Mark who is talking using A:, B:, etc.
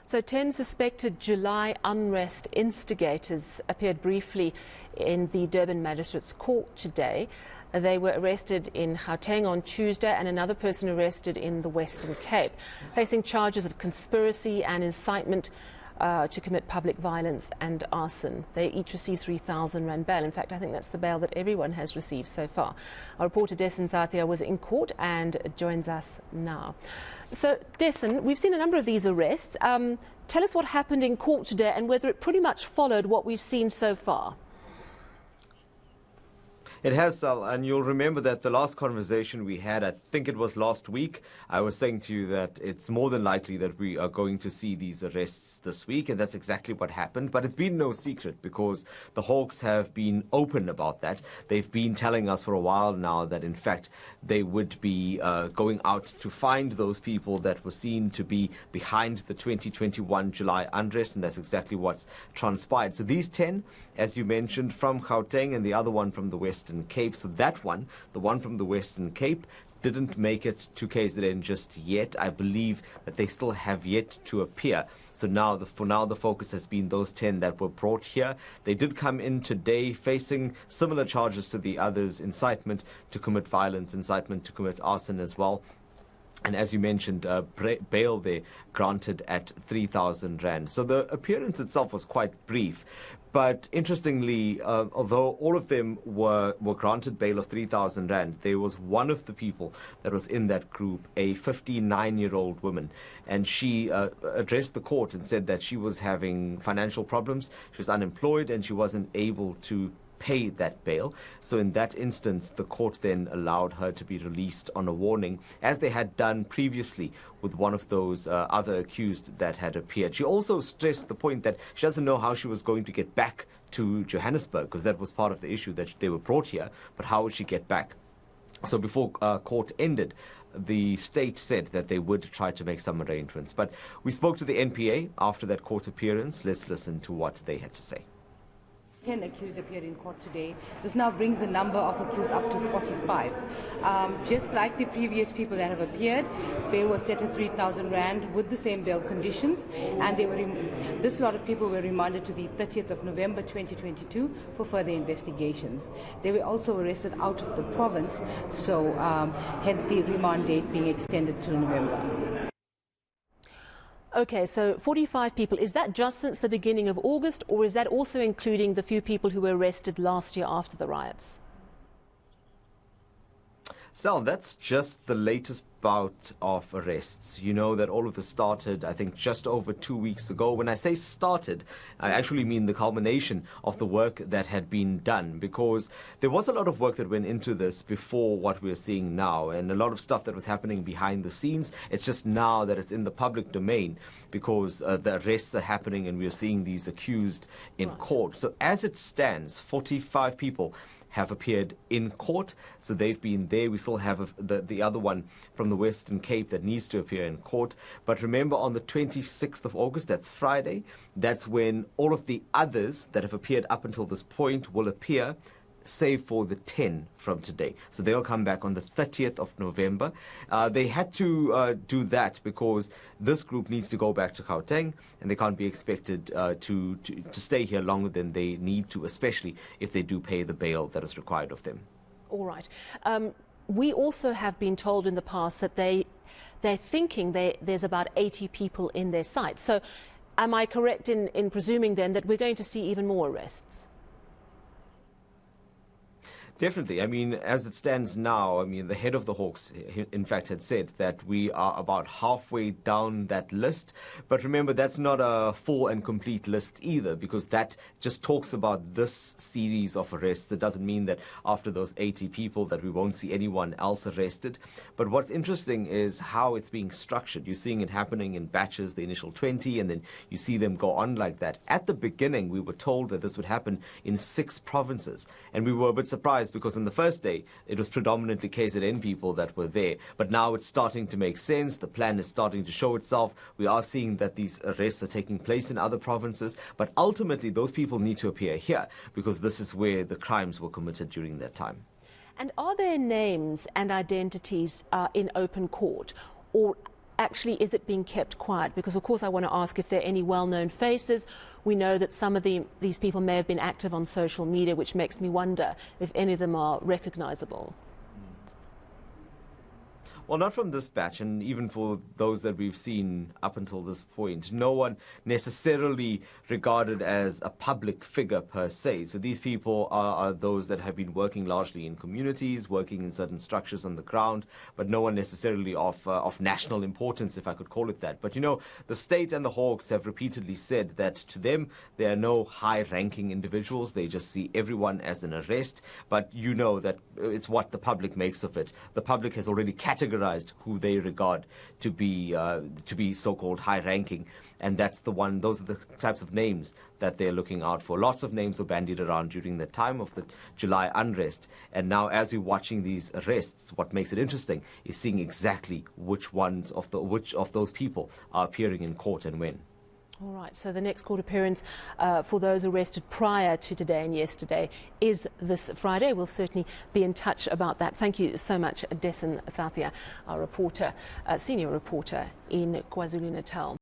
A: So 10 suspected July unrest instigators appeared briefly in the Durban Magistrate's court today. They were arrested in Gauteng on Tuesday and another person arrested in the Western Cape, facing charges of conspiracy and incitement to commit public violence and arson. They each received 3,000 rand bail. In fact, I think that's the bail that everyone has received so far. Our reporter Dasen Thathiah was in court and joins us now. So, Dasen, we've seen a number of these arrests. Tell us what happened in court today and whether it pretty much followed what we've seen so far.
B: It has, Sal, and you'll remember that the last conversation we had, I think it was last week, I was saying to you that it's more than likely that we are going to see these arrests this week, and that's exactly what happened. But it's been no secret because the Hawks have been open about that. They've been telling us for a while now that, in fact, they would be going out to find those people that were seen to be behind the 2021 July unrest, and that's exactly what's transpired. So these 10, as you mentioned, from Gauteng and the other one from the Western Cape. So that one, the one from the Western Cape, didn't make it to KZN just yet. I believe that they still have yet to appear. So now, for now, the focus has been those 10 that were brought here. They did come in today facing similar charges to the others: incitement to commit violence, incitement to commit arson as well. And as you mentioned, bail there granted at 3,000 rand. So the appearance itself was quite brief. But interestingly, although all of them were granted bail of 3,000 rand, there was one of the people that was in that group, a 59-year-old woman. And she addressed the court and said that she was having financial problems, she was unemployed, and she wasn't able to pay that bail. So in that instance, the court then allowed her to be released on a warning, as they had done previously with one of those other accused that had appeared. She also stressed the point that she doesn't know how she was going to get back to Johannesburg, because that was part of the issue, that they were brought here, but how would she get back? So before court ended, the state said that they would try to make some arrangements. But we spoke to the NPA after that court appearance. Let's listen to what they had to say.
C: 10 accused appeared in court today. This now brings the number of accused up to 45. Just like the previous people that have appeared, bail was set at 3,000 rand with the same bail conditions, and this lot of people were remanded to the 30th of November 2022 for further investigations. They were also arrested out of the province, so hence the remand date being extended till November.
A: Okay, so 45 people. Is that just since the beginning of August, or is that also including the few people who were arrested last year after the riots?
B: Sal, that's just the latest bout of arrests. You know that all of this started, I think, just over 2 weeks ago. When I say started, I actually mean the culmination of the work that had been done, because there was a lot of work that went into this before what we're seeing now, and a lot of stuff that was happening behind the scenes. It's just now that it's in the public domain because the arrests are happening and we're seeing these accused in court. So as it stands, 45 people have appeared in court, so they've been there. We still have the other one from the Western Cape that needs to appear in court. But remember, on the 26th of August, that's Friday, that's when all of the others that have appeared up until this point will appear, save for the 10 from today. So they'll come back on the 30th of November. They had to do that because this group needs to go back to Gauteng, and they can't be expected to stay here longer than they need to, especially if they do pay the bail that is required of them.
A: All right. We also have been told in the past that they're thinking there's about 80 people in their sight. So am I correct in presuming then that we're going to see even more arrests?
B: Definitely. I mean, as it stands now, I mean, the head of the Hawks, in fact, had said that we are about halfway down that list. But remember, that's not a full and complete list either, because that just talks about this series of arrests. It doesn't mean that after those 80 people that we won't see anyone else arrested. But what's interesting is how it's being structured. You're seeing it happening in batches, the initial 20, and then you see them go on like that. At the beginning, we were told that this would happen in 6 provinces, and we were a bit surprised, because on the first day, it was predominantly KZN people that were there. But now it's starting to make sense. The plan is starting to show itself. We are seeing that these arrests are taking place in other provinces. But ultimately, those people need to appear here, because this is where the crimes were committed during that time.
A: And are their names and identities in open court? Or actually is it being kept quiet? Because, of course, I want to ask if there are any well-known faces. We know that some of these people may have been active on social media, which makes me wonder if any of them are recognizable.
B: Well, not from this batch, and even for those that we've seen up until this point, no one necessarily regarded as a public figure per se. So these people are those that have been working largely in communities, working in certain structures on the ground, but no one necessarily of national importance, if I could call it that. But, you know, the state and the Hawks have repeatedly said that to them, there are no high-ranking individuals. They just see everyone as an arrest. But you know that it's what the public makes of it. The public has already categorized who they regard to be so-called high-ranking, and that's the one. Those are the types of names that they're looking out for. Lots of names were bandied around during the time of the July unrest, and now as we're watching these arrests, what makes it interesting is seeing exactly which of those people are appearing in court and when.
A: All right, so the next court appearance for those arrested prior to today and yesterday is this Friday. We'll certainly be in touch about that. Thank you so much, Dasen Thathiah, our reporter, senior reporter in KwaZulu-Natal.